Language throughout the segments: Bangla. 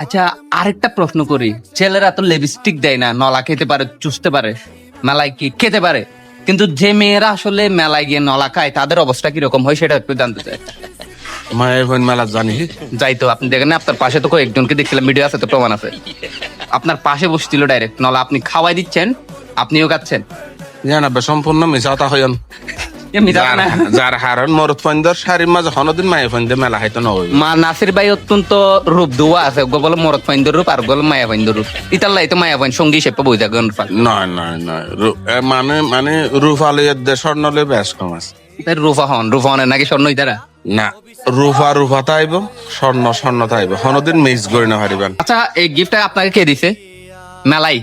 আচ্ছা, আরেকটা প্রশ্ন করি, ছেলেরা তো লিপস্টিক দেয় না, নলা খেতে পারে, চুষতে পারে, মেলায় কি খেতে পারে, কিন্তু যে মেয়েরা আসলে মেলায় গিয়ে নলা খায় তাদের অবস্থা কিরকম হয় সেটা একটু জানতে চাই। মায়ের বোন মেলা জানি যাই তো, আপনি দেখেন না, আপনার পাশে তো কয়েকজনকে দেখছিলাম, ভিডিও আছে তো, প্রমাণ আছে। আপনার পাশে বসছিল ডাইরেক্ট, নলা আপনি খাওয়াই দিচ্ছেন, আপনিও খাচ্ছেন। জানা সম্পূর্ণ মিশাতা হইন এ মিথ্যা কথা না। যার হারণ মরত ফাইন্দর শাড়ির মাঝে হনদিন মায়ে ফাইন্দে মেলা হাইতো নয় মা নাসির ভাই অত্যন্ত রূপ দুয়া আছে, গো বলে মরদ ফাইন্দর রূপ আর গোল মায়া ফাইন্দর রূপ, ইতাল্লাই তো মায়া ফাইন সঙ্গী হিসেবে বই থাকেন। নয় নয় নয় মানে মানে রূপালয়ের দেশ স্বর্ণলে বেশ কম আছে। রূপা হন, রূপা হনের নাকি স্বর্ণ ইতারা? না, রূপা রূপা তাইব, স্বর্ণ স্বর্ণ তাইব, হনদিন মিক্স করে না হারিবেন। আচ্ছা, এই গিফটটা আপনাকে কে দিছে মেলাই?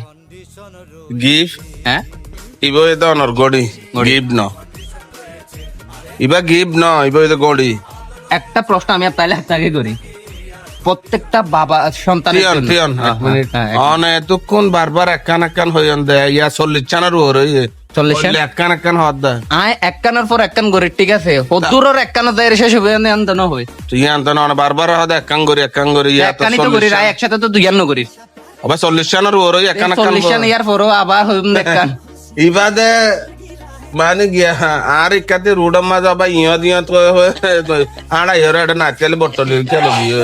গিফট হ্যাঁ, ইবো এ দনর গড়ি গিফট ন ইবা গিফট ন ইবো এ গড়ি। একটা প্রশ্ন আমি আপনাকে করি, প্রত্যেকটা বাবা সন্তানের টিয়ন জন্য- টিয়ন হ্যাঁ, এক মিনিট হ্যাঁ, অনে এতক্ষণ বারবার একখান একখান হইন দে ইয়া 40 চানার ওর ইয়ে 40 একখান একখান হদ দে আয় একখানের পর একখান করে, ঠিক আছে, হদ্দুরের একখানা দেয় শেষ হবে আনতে হয়, তুই আনতে না বারবার হদ একখান করি ইয়া তো একখানি তো করি, রায় একসাথে তো দুইয়ান্ন করি, আবা 40 চানার ওর একখান একখান 40 ইয়ার পরও আবার হইম একখান। ইবাদে মানে গিয়া আর ইকাতে রুডম্মা যাবা ইয়া দিয়া তো আড়াই হরে নাচলে বটলি কেন গিয়ে